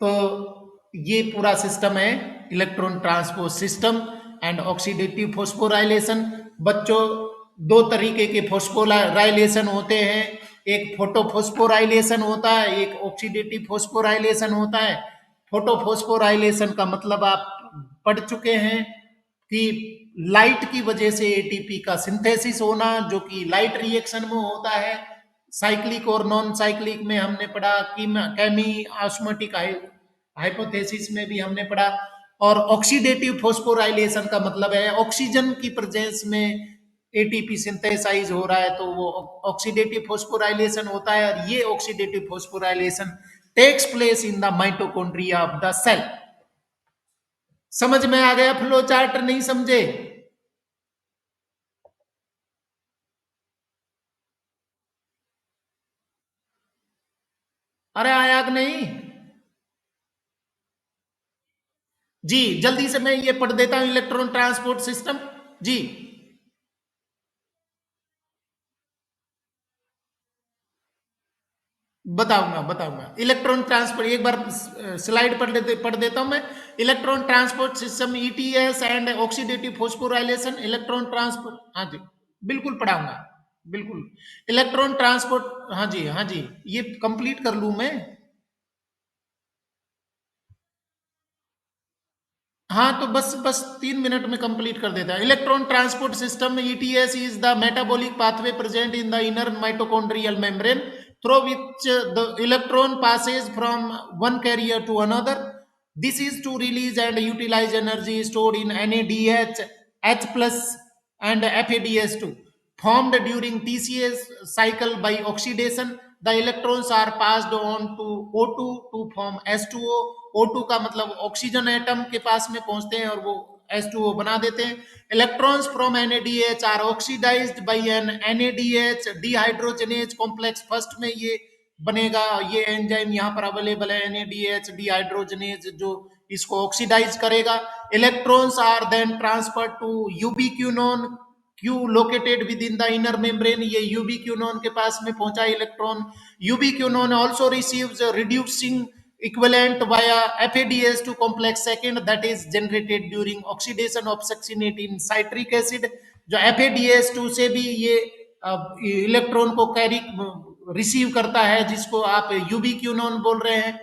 तो ये पूरा सिस्टम है electron transport system and oxidative phosphorylation. बच्चों, 2 तरीके के फोस्फोराइलेशन होते हैं, एक फोटोफोस्फोराइलेशन होता है, एक ऑक्सीडेटिव फोस्फोराइलेशन होता है। फोटोफोस्फोराइलेशन का मतलब आप पढ़ चुके हैं कि लाइट की वजह से एटीपी का सिंथेसिस होना, जो कि लाइट रिएक्शन में होता है, साइक्लिक और नॉन साइक्लिक में हमने पढ़ा, केमी ऑस्मोटिक हाइपोथेसिस में भी हमने पढ़ा, और ऑक्सीडेटिव फोस्फोराइलेशन का मतलब है ऑक्सीजन की प्रेजेंस में एटीपी सिंथेसाइज हो रहा है, तो वो ऑक्सीडेटिव फोस्फोराइलेशन होता है, और ये oxidative phosphorylation takes place in the mitochondria of the cell. समझ में आ गया फ्लो चार्ट, नहीं समझे? अरे आया कि नहीं? जी जल्दी से मैं ये पढ़ देता हूं, इलेक्ट्रॉन ट्रांसपोर्ट सिस्टम। जी बताऊंगा बताऊंगा, इलेक्ट्रॉन ट्रांसपोर्ट एक बार स्लाइड पढ़ देता हूं मैं। Electron transport system ETS and oxidative phosphorylation, electron transport, हाँ जी बिल्कुल पढ़ाऊंगा, बिल्कुल। इलेक्ट्रॉन ट्रांसपोर्ट, हाँ जी हाँ जी, ये कंप्लीट कर लूं मैं। हाँ तो बस बस 3 मिनट में कंप्लीट कर देता है। Electron transport system ETS is the metabolic pathway present in the inner mitochondrial membrane through which the electron passes from one carrier to another. This is to release and utilize energy stored in NADH, H plus, and FADS2 formed during TCS cycle by oxidation. The electrons are passed on to O2 to form H2O. O2 का मतलब oxygen atom के पास में पहुंचते हैं और वो H2O बना देते हैं. Electrons from NADH are oxidized by an NADH dehydrogenase complex. First में ये बनेगा, ये एंजाइम यहाँ पर अवेलेबल है, NADH dehydrogenase, जो इसको ऑक्सीडाइज करेगा. Electrons are then transfer to ubiquinone, Q located within the inner membrane. ये यूबीक्यूनोन के पास में पहुंचा electron. Ubiquinone also receives reducing equivalent via FADS2 complex second that is generated during oxidation of succinate in citric acid. जो FADS2 से भी ये electron को कैरी रिसीव करता है, जिसको आप यूबीक्यूनोन बोल रहे हैं.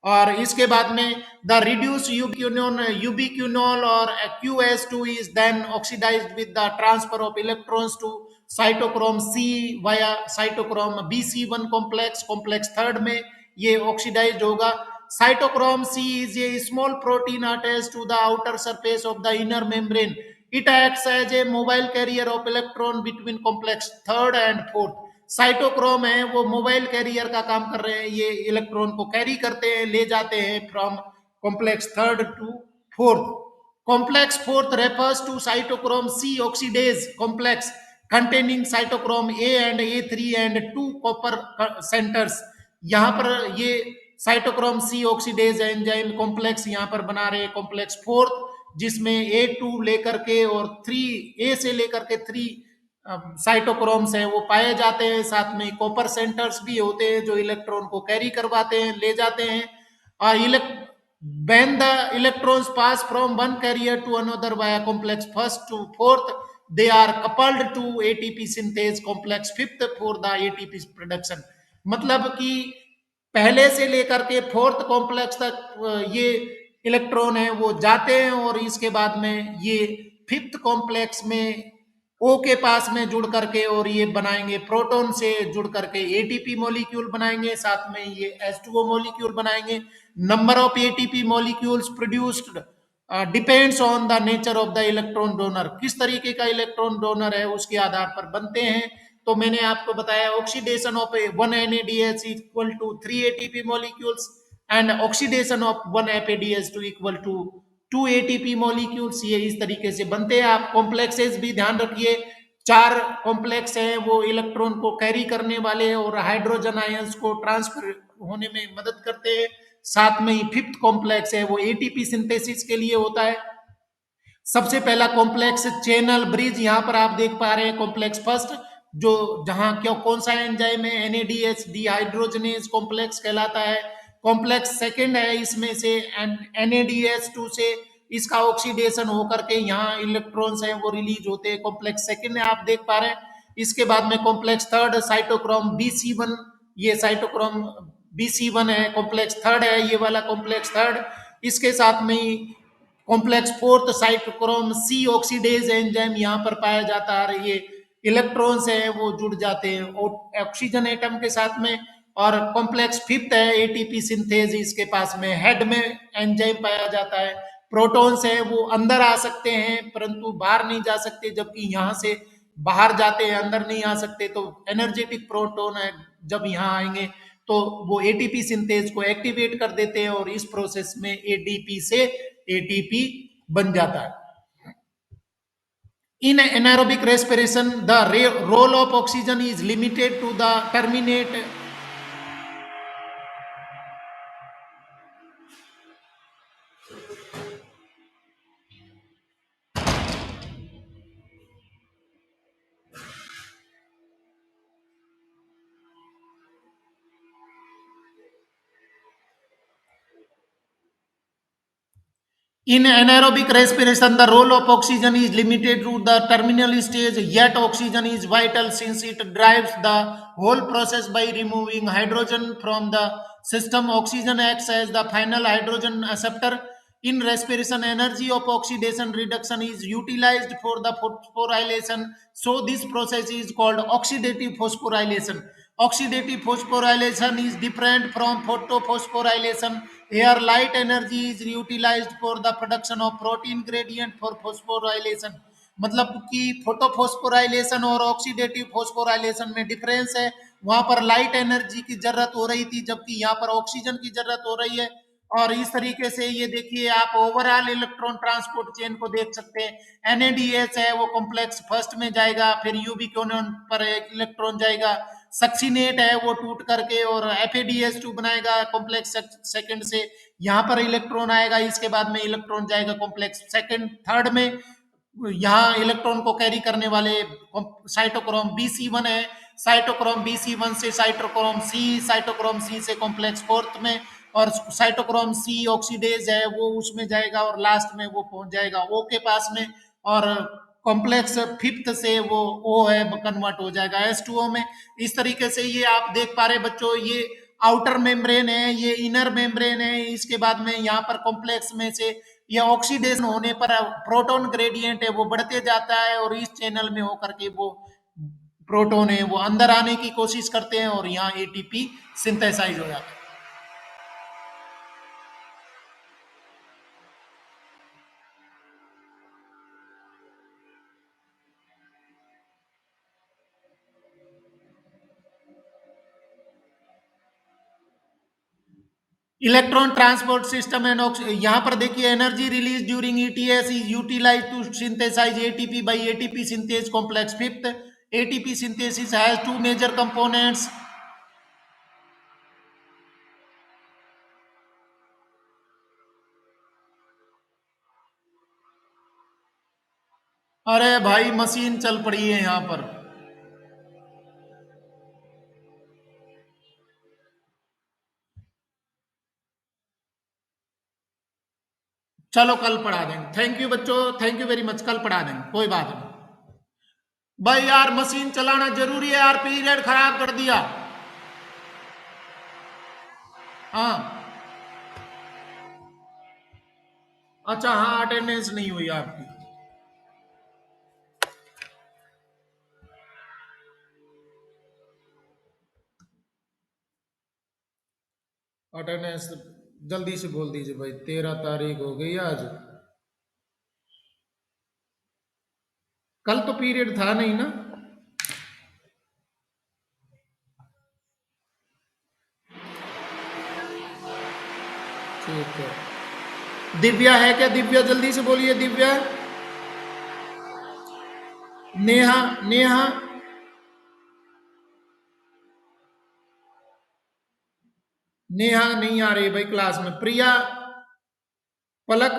और इसके बाद में द रिड्यूस यूबिक्यूनोल और QS2 is then oxidised with the transfer of electrons to cytochrome c via cytochrome BC1 complex. Complex third में ये ऑक्सीडाइज्ड होगा. Cytochrome c is a small protein attached to the outer surface of the inner membrane. It acts as a mobile carrier of electron between complex third and fourth. Cytochrome है वो mobile career का काम कर रहे हैं, ये electron को carry करते हैं, ले जाते हैं from complex third to fourth. Complex fourth refers to cytochrome c oxidase complex containing cytochrome a and A3 and 2 copper centres. यहाँ पर ये cytochrome c oxidase enzyme complex यहाँ पर बना रहे हैं कॉम्प्लेक्स फोर्थ, जिसमें A2 लेकर के और 3 A से लेकर के 3 साइटोक्रोम्स हैं वो पाए जाते हैं. साथ में कॉपर सेंटर्स भी होते हैं जो इलेक्ट्रॉन को कैरी करवाते हैं, ले जाते हैं. when the electrons pass from one carrier to another via complex first to fourth, they are coupled to ATP synthase complex fifth for the ATP production. मतलब कि पहले से लेकर के फोर्थ कॉम्प्लेक्स तक ये इलेक्ट्रॉन है वो जाते हैं और इसके बाद में ये फिफ्थ कॉम्प्लेक्स में ओ के पास में जुड़ करके और ये बनाएंगे प्रोटॉन से जुड़ करके एटीपी मॉलिक्यूल बनाएंगे, साथ में ये H2O मॉलिक्यूल बनाएंगे. Number of ATP molecules produced depends on the nature of the electron donor. किस तरीके का इलेक्ट्रॉन डोनर है उसके आधार पर बनते हैं. तो मैंने आपको बताया oxidation of 1 NADH equal to 3 ATP molecules and oxidation of 1 FADH2 equal to 2 ATP molecules. ये इस तरीके से बनते हैं. आप कॉम्प्लेक्सेस भी ध्यान रखिए, 4 कॉम्प्लेक्स हैं वो इलेक्ट्रॉन को कैरी करने वाले और हाइड्रोजन आयंस को ट्रांसफर होने में मदद करते हैं. साथ में ही फिफ्थ कॉम्प्लेक्स है वो ATP सिंथेसिस के लिए होता है. सबसे पहला कॉम्प्लेक्स चैनल ब्रिज, यहाँ पर आप देख पा रहे हैं कॉम्प्लेक्स फर्स्ट, जो जहां क्यों कौन सा एंजाइम है, NADH डीहाइड्रोजनेज कॉम्प्लेक्स कहलाता है. कॉम्प्लेक्स सेकंड है, इसमें से NADH2 से इसका ऑक्सीडेशन होकर के यहाँ इलेक्ट्रॉन्स हैं वो रिलीज होते हैं. कॉम्प्लेक्स सेकंड है आप देख पा रहे हैं. इसके बाद में कॉम्प्लेक्स थर्ड साइटोक्रोम BC1, ये साइटोक्रोम BC1 है. कॉम्प्लेक्स थर्ड है ये वाला कॉम्प्लेक्स थर्ड. इसके साथ में ही complex fourth cytochrome C oxidase enzyme यहाँ पर पाया जाता है. ये इलेक्ट्रॉन्स हैं वो जुड़ जाते हैं ऑक्सीजन एटम के साथ में. और कॉम्प्लेक्स फिफ्थ है ATP सिंथेज, इसके पास में हेड में एंजाइम पाया जाता है. प्रोटॉन्स हैं वो अंदर आ सकते हैं परंतु बाहर नहीं जा सकते, जबकि यहाँ से बाहर जाते हैं अंदर नहीं आ सकते. तो एनर्जेटिक प्रोटॉन है जब यहाँ आएंगे तो वो ATP सिंथेज को एक्टिवेट कर देते हैं और इस प्रोसेस में ADP से ATP बन जाता है. In anaerobic respiration, the role of oxygen is limited to the terminate. In anaerobic respiration, the role of oxygen is limited to the terminal stage, yet oxygen is vital since it drives the whole process by removing hydrogen from the system. Oxygen acts as the final hydrogen acceptor. In respiration, energy of oxidation reduction is utilized for the phosphorylation. So this process is called oxidative phosphorylation. Oxidative phosphorylation is different from photophosphorylation. Here, light energy is utilized for the production of protein gradient for phosphorylation. मतलब कि photophosphorylation और oxidative phosphorylation में difference है। वहां पर light energy की जरूरत हो रही थी, जबकि यहाँ पर ऑक्सीजन की जरूरत हो रही है। और इस तरीके से ये देखिए, आप ओवरऑल इलेक्ट्रॉन ट्रांसपोर्ट चेन को देख सकते हैं। एनएडीएच है वो कॉम्प्लेक्स फर्स्ट में जाएगा, फिर यूबिक्विनोन पर एक इलेक्ट्रॉन जाएगा। सक्सीनेट है वो टूट करके और एफएडीएच2 बनाएगा कॉम्प्लेक्स सेकंड से, यहाँ पर इलेक्ट्रॉन आएगा, इसके बाद में इलेक्ट्रॉन जाएगा कॉम्प्लेक्स सेकंड थर्ड में। यहाँ इलेक्ट्रॉन को कैरी करने वाले साइटोक्रोम बी सी वन है। साइटोक्रोम बी सी वन से साइटोक्रोम सी से कॉम्प्लेक्स फोर्थ में, और साइटोक्रोम सी ऑक्सीडेज है वो उसमें जाएगा और लास्ट में वो पहुंच जाएगा ओ के पास में। और कॉम्प्लेक्स फिफ्थ से वो ओ है कन्वर्ट हो जाएगा H2O में। इस तरीके से ये आप देख पा रहे बच्चों, ये आउटर मेम्ब्रेन है, ये इनर मेम्ब्रेन है। इसके बाद में यहाँ पर कॉम्प्लेक्स में से ये ऑक्सीडेशन होने पर प्रोटॉन ग्रेडियंट है वो बढ़ते जाता है, और इस चैनल में होकर के वो प्रोटॉन है वो अंदर आने की कोशिश करते हैं और यहाँ एटीपी सिंथेसाइज हो जाता है। इलेक्ट्रॉन ट्रांसपोर्ट सिस्टम एंड यहाँ पर देखिए, energy release during ETS is utilise to synthesise ATP by ATP synthase complex fifth. ATP synthesis has two major components. अरे भाई मशीन चल पड़ी है यहाँ पर। चलो कल पढ़ा देंगे। थैंक यू बच्चों, थैंक यू वेरी मच, कल पढ़ा देंगे, कोई बात नहीं। भाई यार मशीन चलाना जरूरी है यार, पीरियड खराब कर दिया। हाँ अच्छा, हाँ अटेंडेंस नहीं हुई आपकी। अटेंडेंस जल्दी से बोल दीजिए भाई, 13 तारीख हो गई आज। कल तो पीरियड था नहीं ना। ठीक है। दिव्या है क्या? दिव्या जल्दी से बोलिए। दिव्या, नेहा, नेहा, नेहा नहीं आ रही भाई क्लास में। प्रिया, पलक,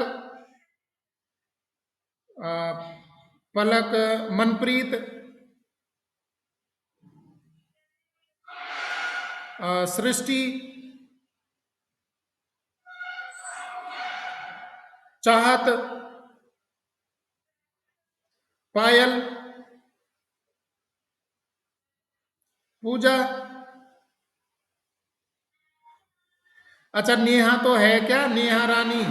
आ, पलक, मनप्रीत, सृष्टि, चाहत, पायल, पूजा। अच्छा नेहा तो है क्या? नेहा रानी,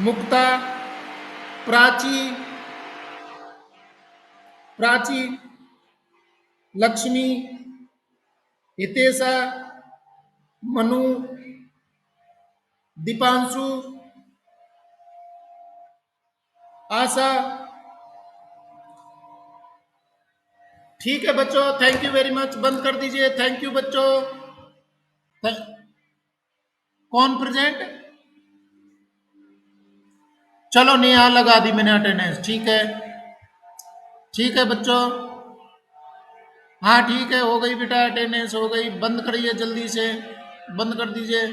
मुक्ता, प्राची, प्राची, लक्ष्मी, हितेशा, मनु, दीपांशु, आशा। ठीक है बच्चों, थैंक यू वेरी मच, बंद कर दीजिए। थैंक यू बच्चों। कौन प्रेजेंट? चलो नेहा लगा दी मैंने अटेंडेंस। ठीक है, ठीक है बच्चों। हाँ ठीक है, हो गई बेटा, अटेंडेंस हो गई। बंद करिए जल्दी से, बंद कर दीजिए।